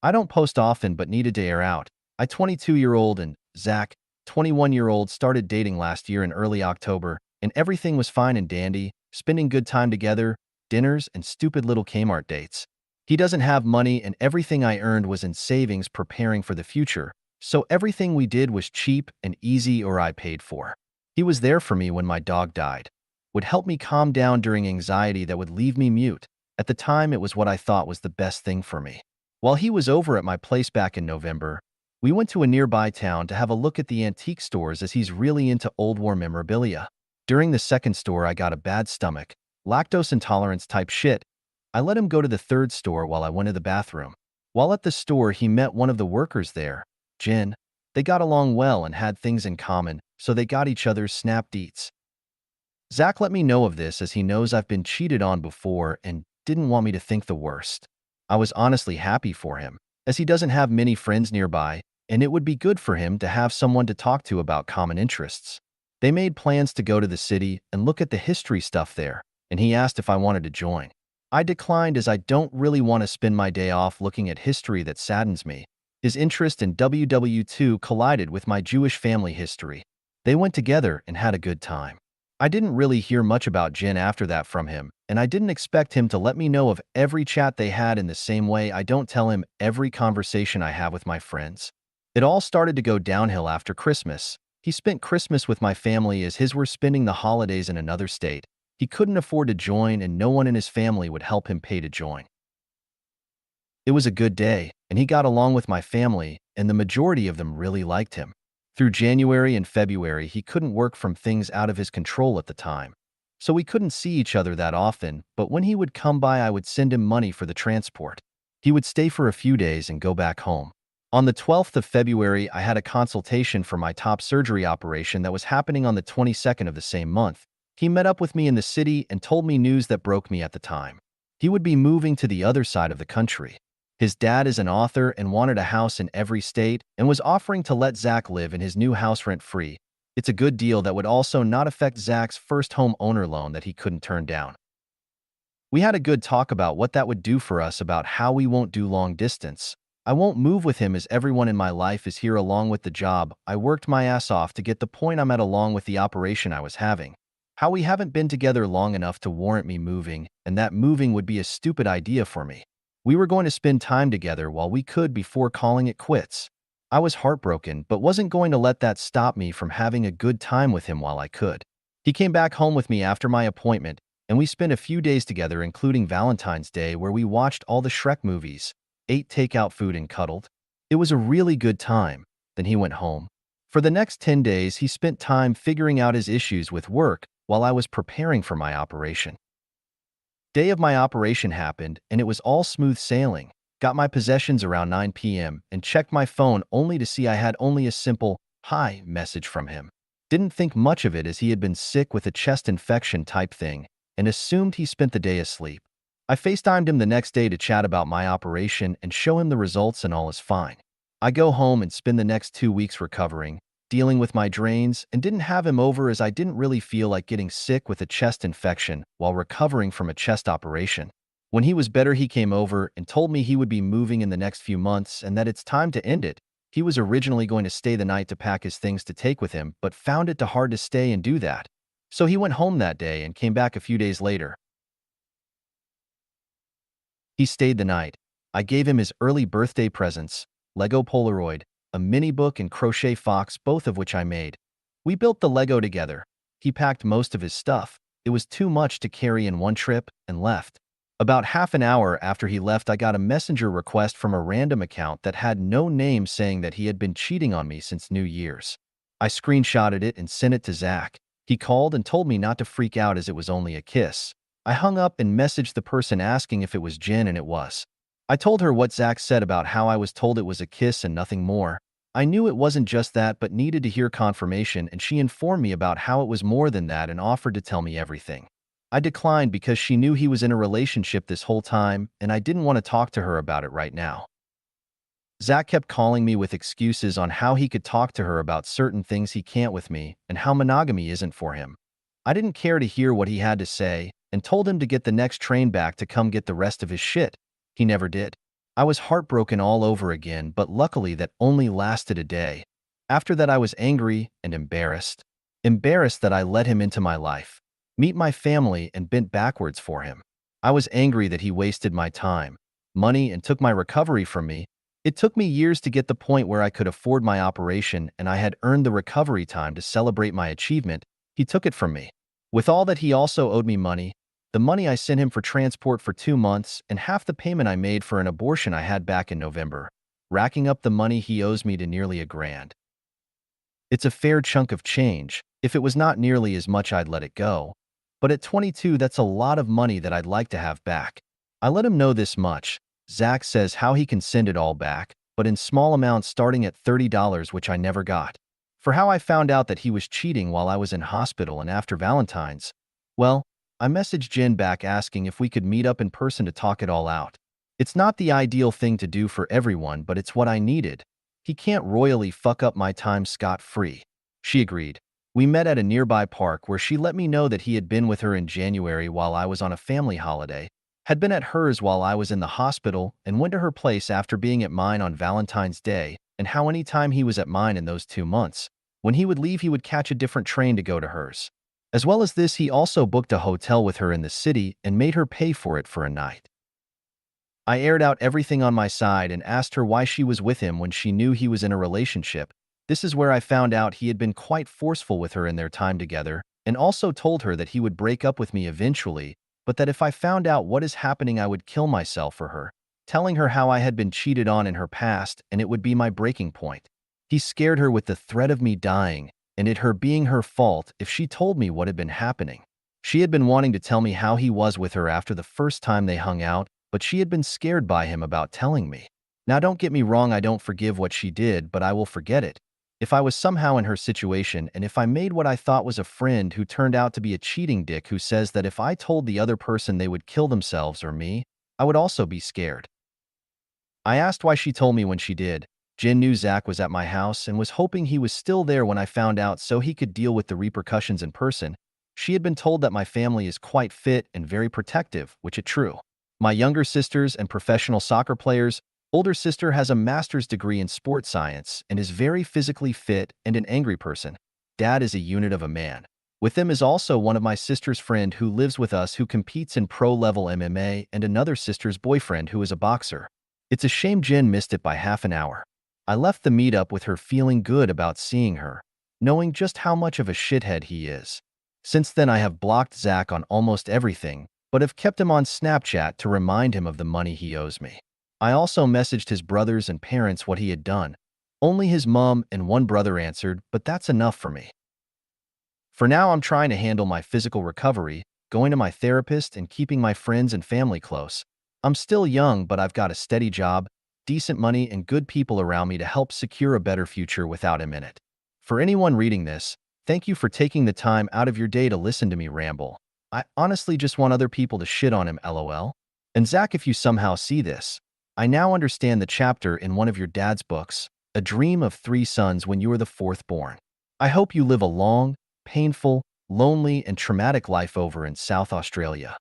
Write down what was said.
I don't post often but needed to air out. I 22-year-old and Zach, 21-year-old started dating last year in early October, and everything was fine and dandy, spending good time together, dinners, and stupid little Kmart dates. He doesn't have money and everything I earned was in savings preparing for the future, so everything we did was cheap and easy or I paid for. He was there for me when my dog died, would help me calm down during anxiety that would leave me mute. At the time, it was what I thought was the best thing for me. While he was over at my place back in November, we went to a nearby town to have a look at the antique stores as he's really into old war memorabilia. During the second store, I got a bad stomach, lactose intolerance type shit. I let him go to the third store while I went to the bathroom. While at the store, he met one of the workers there, Jen. They got along well and had things in common, so they got each other's snap deets. Zach let me know of this as he knows I've been cheated on before and didn't want me to think the worst. I was honestly happy for him, as he doesn't have many friends nearby, and it would be good for him to have someone to talk to about common interests. They made plans to go to the city and look at the history stuff there, and he asked if I wanted to join. I declined as I don't really want to spend my day off looking at history that saddens me. His interest in WW2 collided with my Jewish family history. They went together and had a good time. I didn't really hear much about Jen after that from him, and I didn't expect him to let me know of every chat they had in the same way I don't tell him every conversation I have with my friends. It all started to go downhill after Christmas. He spent Christmas with my family as his were spending the holidays in another state. He couldn't afford to join and no one in his family would help him pay to join. It was a good day, and he got along with my family, and the majority of them really liked him. Through January and February, he couldn't work from things out of his control at the time. So we couldn't see each other that often, but when he would come by, I would send him money for the transport. He would stay for a few days and go back home. On the 12th of February, I had a consultation for my top surgery operation that was happening on the 22nd of the same month. He met up with me in the city and told me news that broke me at the time. He would be moving to the other side of the country. His dad is an author and wanted a house in every state and was offering to let Zach live in his new house rent-free. It's a good deal that would also not affect Zach's first home owner loan that he couldn't turn down. We had a good talk about what that would do for us, about how we won't do long distance. I won't move with him as everyone in my life is here along with the job. I worked my ass off to get the point I'm at along with the operation I was having. How we haven't been together long enough to warrant me moving, and that moving would be a stupid idea for me. We were going to spend time together while we could before calling it quits. I was heartbroken, but wasn't going to let that stop me from having a good time with him while I could. He came back home with me after my appointment, and we spent a few days together, including Valentine's Day, where we watched all the Shrek movies, ate takeout food, and cuddled. It was a really good time. Then he went home. For the next 10 days, he spent time figuring out his issues with work while I was preparing for my operation. Day of my operation happened, and it was all smooth sailing. Got my possessions around 9 p.m. and checked my phone only to see I had only a simple "hi" message from him. Didn't think much of it as he had been sick with a chest infection type thing and assumed he spent the day asleep. I FaceTimed him the next day to chat about my operation and show him the results, and all is fine. I go home and spend the next 2 weeks recovering, dealing with my drains, and didn't have him over as I didn't really feel like getting sick with a chest infection while recovering from a chest operation. When he was better, he came over and told me he would be moving in the next few months and that it's time to end it. He was originally going to stay the night to pack his things to take with him, but found it too hard to stay and do that. So he went home that day and came back a few days later. He stayed the night. I gave him his early birthday presents, Lego Polaroid, a mini book, and crochet fox, both of which I made. We built the Lego together. He packed most of his stuff. It was too much to carry in one trip, and left. About half an hour after he left, I got a messenger request from a random account that had no name saying that he had been cheating on me since New Year's. I screenshotted it and sent it to Zach. He called and told me not to freak out as it was only a kiss. I hung up and messaged the person asking if it was Jen, and it was. I told her what Zach said about how I was told it was a kiss and nothing more. I knew it wasn't just that but needed to hear confirmation, and she informed me about how it was more than that and offered to tell me everything. I declined because she knew he was in a relationship this whole time, and I didn't want to talk to her about it right now. Zach kept calling me with excuses on how he could talk to her about certain things he can't with me and how monogamy isn't for him. I didn't care to hear what he had to say and told him to get the next train back to come get the rest of his shit. He never did. I was heartbroken all over again, but luckily that only lasted a day. After that, I was angry and embarrassed. Embarrassed that I let him into my life, meet my family, and bent backwards for him. I was angry that he wasted my time, money, and took my recovery from me. It took me years to get the point where I could afford my operation, and I had earned the recovery time to celebrate my achievement. He took it from me. With all that, he also owed me money, the money I sent him for transport for 2 months, and half the payment I made for an abortion I had back in November, racking up the money he owes me to nearly $1,000. It's a fair chunk of change. If it was not nearly as much, I'd let it go. But at 22, that's a lot of money that I'd like to have back. I let him know this much. Zach says how he can send it all back, but in small amounts starting at $30, which I never got. For how I found out that he was cheating while I was in hospital and after Valentine's, well, I messaged Jen back asking if we could meet up in person to talk it all out. It's not the ideal thing to do for everyone, but it's what I needed. He can't royally fuck up my time scot-free. She agreed. We met at a nearby park where she let me know that he had been with her in January while I was on a family holiday, had been at hers while I was in the hospital, and went to her place after being at mine on Valentine's Day, and how any time he was at mine in those 2 months, when he would leave, he would catch a different train to go to hers. As well as this, he also booked a hotel with her in the city and made her pay for it for a night. I aired out everything on my side and asked her why she was with him when she knew he was in a relationship. This is where I found out he had been quite forceful with her in their time together, and also told her that he would break up with me eventually, but that if I found out what is happening, I would kill myself for her, telling her how I had been cheated on in her past and it would be my breaking point. He scared her with the threat of me dying, and it her being her fault if she told me what had been happening. She had been wanting to tell me how he was with her after the first time they hung out, but she had been scared by him about telling me. Now, don't get me wrong, I don't forgive what she did, but I will forget it. If I was somehow in her situation, and if I made what I thought was a friend who turned out to be a cheating dick who says that if I told the other person they would kill themselves or me, I would also be scared. I asked why she told me when she did. Jen knew Zach was at my house and was hoping he was still there when I found out so he could deal with the repercussions in person. She had been told that my family is quite fit and very protective, which is true. My younger sisters and professional soccer players. Older sister has a master's degree in sports science and is very physically fit and an angry person. Dad is a unit of a man. With them is also one of my sister's friend who lives with us who competes in pro-level MMA and another sister's boyfriend who is a boxer. It's a shame Jen missed it by half an hour. I left the meetup with her feeling good about seeing her, knowing just how much of a shithead he is. Since then, I have blocked Zach on almost everything, but have kept him on Snapchat to remind him of the money he owes me. I also messaged his brothers and parents what he had done. Only his mom and one brother answered, but that's enough for me. For now, I'm trying to handle my physical recovery, going to my therapist, and keeping my friends and family close. I'm still young, but I've got a steady job, decent money, and good people around me to help secure a better future without him in it. For anyone reading this, thank you for taking the time out of your day to listen to me ramble. I honestly just want other people to shit on him, lol. And Zach, if you somehow see this, I now understand the chapter in one of your dad's books, A Dream of Three Sons when you were the fourth born. I hope you live a long, painful, lonely, and traumatic life over in South Australia.